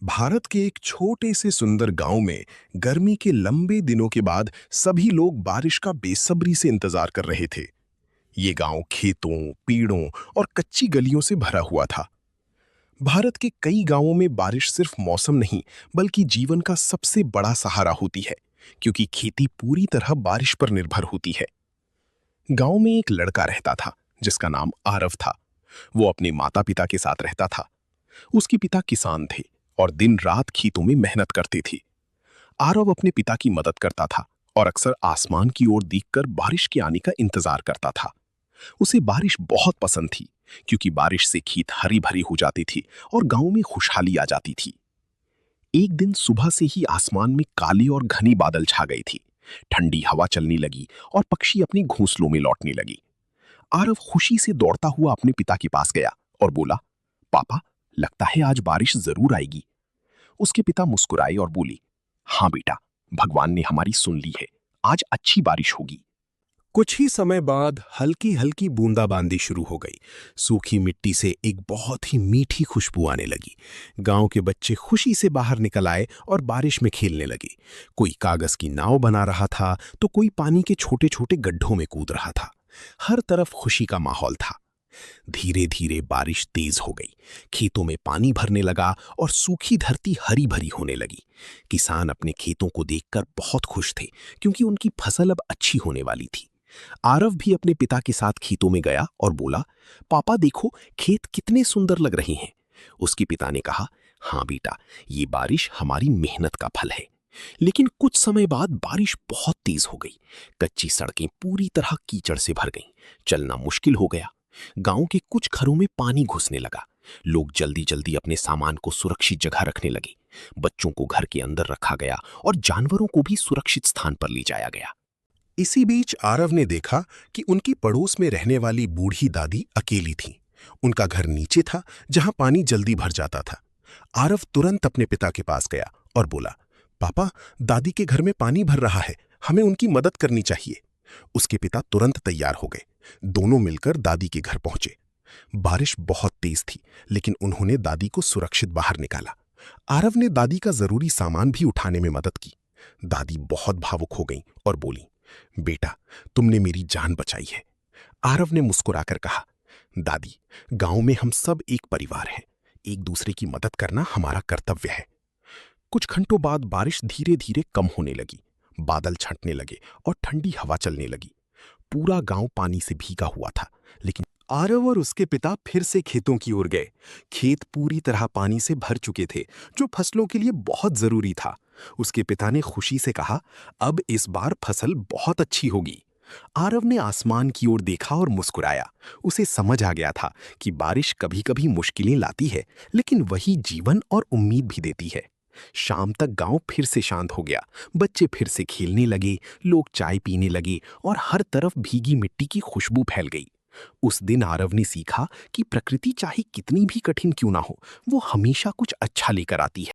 भारत के एक छोटे से सुंदर गांव में गर्मी के लंबे दिनों के बाद सभी लोग बारिश का बेसब्री से इंतजार कर रहे थे। ये गांव खेतों, पेड़ों और कच्ची गलियों से भरा हुआ था। भारत के कई गांवों में बारिश सिर्फ मौसम नहीं, बल्कि जीवन का सबसे बड़ा सहारा होती है, क्योंकि खेती पूरी तरह बारिश पर निर्भर होती है। गांव में एक लड़का रहता था, जिसका नाम आरव था। वो अपने माता पिता के साथ रहता था। उसके पिता किसान थे और दिन रात खेतों में मेहनत करते थे। आरव अपने पिता की मदद करता था और अक्सर आसमान की ओर देखकर बारिश के आने का इंतजार करता था। उसे बारिश बहुत पसंद थी, क्योंकि बारिश से खेत हरी भरी हो जाती थी और गांव में खुशहाली आ जाती थी। एक दिन सुबह से ही आसमान में काली और घनी बादल छा गई थी। ठंडी हवा चलने लगी और पक्षी अपने घोंसलों में लौटने लगी। आरव खुशी से दौड़ता हुआ अपने पिता के पास गया और बोला, पापा, लगता है आज बारिश जरूर आएगी। उसके पिता मुस्कुराए और बोली, हाँ बेटा, भगवान ने हमारी सुन ली है, आज अच्छी बारिश होगी। कुछ ही समय बाद हल्की हल्की बूंदाबांदी शुरू हो गई। सूखी मिट्टी से एक बहुत ही मीठी खुशबू आने लगी। गांव के बच्चे खुशी से बाहर निकल आए और बारिश में खेलने लगे। कोई कागज की नाव बना रहा था, तो कोई पानी के छोटे छोटे गड्ढों में कूद रहा था। हर तरफ खुशी का माहौल था। धीरे धीरे बारिश तेज हो गई। खेतों में पानी भरने लगा और सूखी धरती हरी भरी होने लगी। किसान अपने खेतों को देखकर बहुत खुश थे, क्योंकि उनकी फसल अब अच्छी होने वाली थी। आरव भी अपने पिता के साथ खेतों में गया और बोला, पापा देखो, खेत कितने सुंदर लग रहे हैं। उसके पिता ने कहा, हाँ बेटा, ये बारिश हमारी मेहनत का फल है। लेकिन कुछ समय बाद बारिश बहुत तेज हो गई। कच्ची सड़कें पूरी तरह कीचड़ से भर गईं। चलना मुश्किल हो गया। गांव के कुछ घरों में पानी घुसने लगा। लोग जल्दी जल्दी अपने सामान को सुरक्षित जगह रखने लगे। बच्चों को घर के अंदर रखा गया और जानवरों को भी सुरक्षित स्थान पर ले जाया गया। इसी बीच आरव ने देखा कि उनकी पड़ोस में रहने वाली बूढ़ी दादी अकेली थी। उनका घर नीचे था, जहां पानी जल्दी भर जाता था। आरव तुरंत अपने पिता के पास गया और बोला, पापा, दादी के घर में पानी भर रहा है, हमें उनकी मदद करनी चाहिए। उसके पिता तुरंत तैयार हो गए। दोनों मिलकर दादी के घर पहुंचे। बारिश बहुत तेज थी, लेकिन उन्होंने दादी को सुरक्षित बाहर निकाला। आरव ने दादी का जरूरी सामान भी उठाने में मदद की। दादी बहुत भावुक हो गईं और बोली, बेटा, तुमने मेरी जान बचाई है। आरव ने मुस्कुराकर कहा, दादी, गांव में हम सब एक परिवार हैं। एक दूसरे की मदद करना हमारा कर्तव्य है। कुछ घंटों बाद बारिश धीरे धीरे कम होने लगी। बादल छंटने लगे और ठंडी हवा चलने लगी। पूरा गांव पानी से भीगा हुआ था, लेकिन आरव और उसके पिता फिर से खेतों की ओर गए। खेत पूरी तरह पानी से भर चुके थे, जो फसलों के लिए बहुत जरूरी था। उसके पिता ने खुशी से कहा, अब इस बार फसल बहुत अच्छी होगी। आरव ने आसमान की ओर देखा और मुस्कुराया। उसे समझ आ गया था कि बारिश कभी कभी मुश्किलें लाती है, लेकिन वही जीवन और उम्मीद भी देती है। शाम तक गांव फिर से शांत हो गया। बच्चे फिर से खेलने लगे, लोग चाय पीने लगे और हर तरफ भीगी मिट्टी की खुशबू फैल गई। उस दिन आरव ने सीखा कि प्रकृति चाहे कितनी भी कठिन क्यों ना हो, वो हमेशा कुछ अच्छा लेकर आती है।